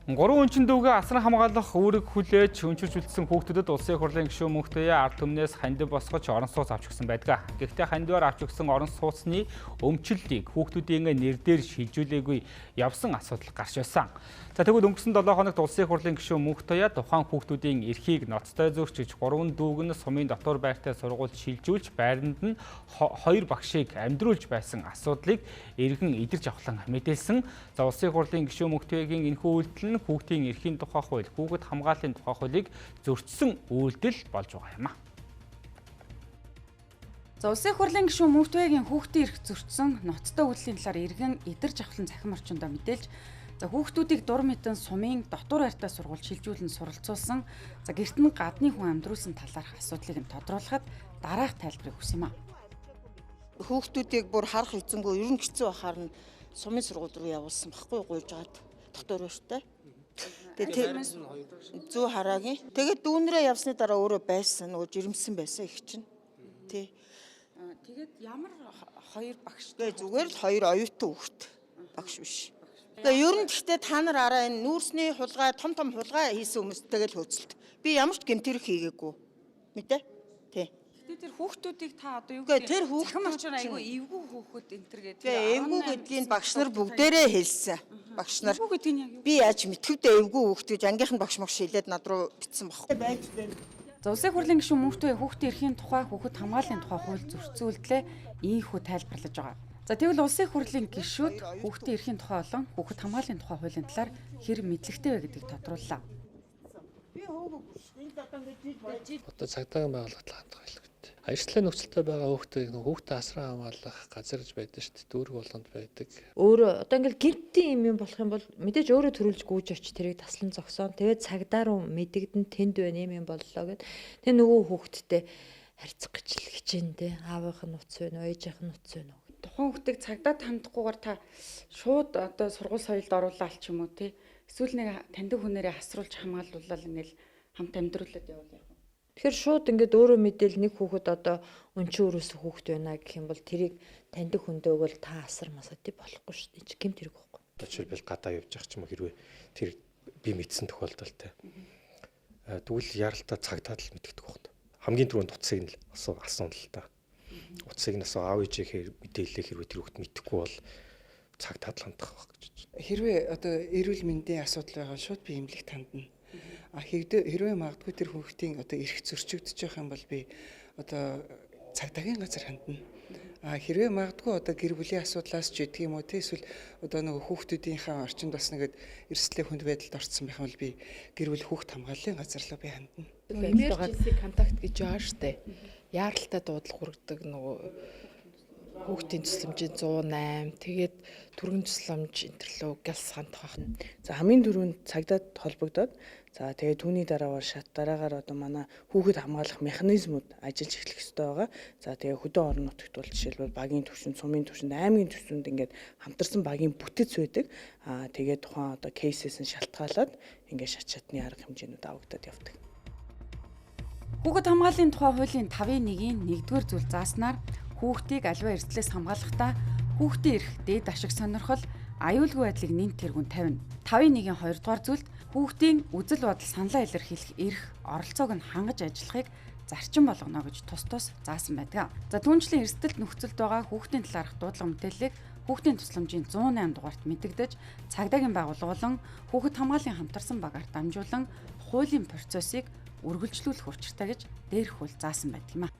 Гурван өнчин дүүгээ асран хамгаалах үүрэг хүлээж өнчирч үлдсэн хүүхдүүдэд улсын хурлын гишүүн мөнхтөе ард түмнээс хандив босгож орон сууц авч өгсөн байдаг. Гэхдээ хандиваар авч өгсөн орон сууцны өмчлөлийг хүүхдүүдийн нэр дээр шилжүүлээгүй явсан асуудал гарч байсан. За тэгвэл өнгөрсөн 7 хоногт улсын хурлын гишүүн мөнхтөе тухайн хүүхдүүдийн эрхийг ноцтой зөрчиж гурван дүүг нь сумын дотор байртай сургуульд шилжүүлж байранд нь 2 багшийг амьдруулж байсан асуудлыг эргэн идэрж авахлан мэдээлсэн. За улсын хурлын гишүүн мөнхтөегийн энэхүү үйлдэл нь хүүхдийн эрхийн тухай хууль, хүүхэд хамгааллын тухай хуулийг зөрчсөн үйлдэл болж байгаа юм а. За улсын хурлын гишүүн мөнхтөегийн хүүхдийн эрх зөрчсөн ноцтой үйлдэлийн талаар эргэн идэрж авахлан цахим орчиндөө мэдээлж хүүхдүүдийг дур мэдэн сумын дотор байртай сургуульд шилжүүлэн суралцуулсан. За гэрт нь гадны хүн амьдруулсан талаарх асуудлыг нь тодруулахад дараах тайлбарыг хүс юм а. Хүүхдүүдийг бүр харах эзэнгүй ер нь хэцүү бахаар нь сумын сургууль руу явуулсан баггүй гуйж гаад дотор байртай. Тэгээд зүү хараагийн. Тэгээд дүүнрээ явсны дараа өөрөө байсан нөгөө жирэмсэн байсан их чинь. Тий. Тэгээд ямар хоёр багш? Зүгээр л хоёр оюутан хүүхд багш биш. Тэгээд ер нь гэхдээ та нар араа энэ нүүрсний хулгай том хулгай хийсэн хүмүүстэйгээ л хөөцөлт. Би ямар ч гэмтэрэг хийгээгүй. Мэдээ? Тий. Тэр хүүхдүүдийг та одоо юу гэдэг тэр захим орчоор айгүй эвгүй хүүхэд энтер гэдэг. Тэгээ эвгүй гэдгийг багш нар бүгдээрээ хэлсэн. Багш нар. Эвгүй гэдэг нь яг юу? Би яаж мэдхэвдээ эвгүй хүүхд гэж ангийнхан багш магш хэлээд над руу битсэн багхгүй. Байж дээ. За улсын хурлын гишүүн мөнхтөе хүүхдийн эрхийн тухай, хүүхэд хамгааллын тухай хууль зөрчүүлдлээ ийхүү тайлбарлаж байгаа. За тэгвэл улсын хурлын гишүүд хүүхдийн эрхийн тухай болон хүүхэд хамгааллын тухай хуулийн талаар хэр мэдлэгтэй вэ гэдгийг тодрууллаа. Одоо цагдаагийн байгууллагад хандах хэрэгтэй. Ажлын нөхцөлтэй байгаа хүүхдээ асран хамгаалах газар гэж байдаг шүү дээ. Дүүрэг болгонд байдаг. Өөрөө одоо ингээл гэртийн юм болох юм бол мэдээж өөрөө төрүүлж гүйж очиж тэрийг таслан зогсоон. Тэгээд цагдаа руу мэдэгдэн тэнд байна юм боллоо гэд. Тэг нөгөө хүүхдтэй харьцах гэж л хичээндээ аавынх нь утас байна уу, ээжийнх нь утас байна уу. Тухайн хүүхдийг цагдаад хандахгүйгээр та шууд одоо сургууль соёлд оруулаад ч юм уу тий. Эсвэл нэг таньдаг хүнээрээ хасруулж хамгаалуулаад ингээл хамт амьдруулад явуул яах вэ? Тэгэхээр шууд ингээд өөрөө мэдээл нэг хүүхэд одоо өнчин өрөөсөө хүүхэд байна гэх юм бол тэрийг таньдаг хүндээ өгвөл та асар масаати болохгүй шүү дээ. Чи гэмт хэрэг байхгүй. Одоо жишээлбэл гадаа явж явах ч юм уу хэрвээ тэр би мэдсэн тохиолдолтой. Тэгвэл яралтаа цагдаад л мэддэг байхгүй. Хамгийн түрүүнд утсыг нь асуун л та. Утсыг нь асуу аав ээжийнхээ мэдээлэлээ хэрвээ тэр хүүхэд мэдэхгүй бол цагдаад л хандах байх гэж. Хэрвээ одоо эрүүл мэндийн асуудал байгаа шууд би эмнэлэг тандна. Хэрвээ магадгүй тэр хүүхдийн одоо эрх зөрчигдөж байгаа юм бол би одоо цагдаагийн газар хандна. Хэрвээ магадгүй одоо гэр бүлийн асуудлаас ч гэдэг юм уу те эсвэл одоо нөгөө хүүхдүүдийнхээ орчинд бас нэгэд эрсдлийн хүнд байдалд орсон байх юм бол би гэр бүл хүүхд хамгааллын газар руу би хандна. Emergency contact гэж байгаа штэ. Яаралтай дуудлага хүргэдэг нөгөө хүүхдийн тусламжийн 108 тэгээд түргэн тусламж интерлөө галс хандах байна. За хамгийн түрүүнд цагдаад холбогдоод за тэгээд түүний дараагаар одоо манай хүүхэд хамгаалах механизмууд ажиллаж эхлэх ёстой байгаа. За тэгээд хөдөө орон нутагт бол жишээлбэл багийн түвшинд, сумын түвшинд, аймгийн түвшинд ингээд хамтарсан багийн бүтэц байдаг. Тэгээд тухайн одоо кейсээс нь шалтгаалаад ингээд шат шатны арга хэмжээнүүд авагдаад явдаг. Хүүхэд хамгааллын тухай хуулийн 5-1-ийн 1-р зүйл зааснаар хүүхдийг аливаа эрсдлээс хамгаалахдаа хүүхдийн эрх, дээд ашиг сонирхол, аюулгүй байдлыг нэн тэргүүн тавина. 5-1-ийн 2-р зүйлд хүүхдийн үзэл бодол саналаа илэрхийлэх эрх, оролцоог нь хангаж ажиллахыг зарчим болгоно гэж тус заасан байдаг. За түүнчлэн эрсдэлт нөхцөлд байгаа хүүхдийн талаарх дуудлага мэдээллийг хүүхдийн тусламжийн 108 дугаарт мэдэгдэж, цагдаагийн байгууллага болон хүүхэд хамгааллын хамтарсан багаар дамжуулан хуулийн процессыг үргэлжлүүлэх учиртай гэж дээрх хууль заасан байдаг юм а.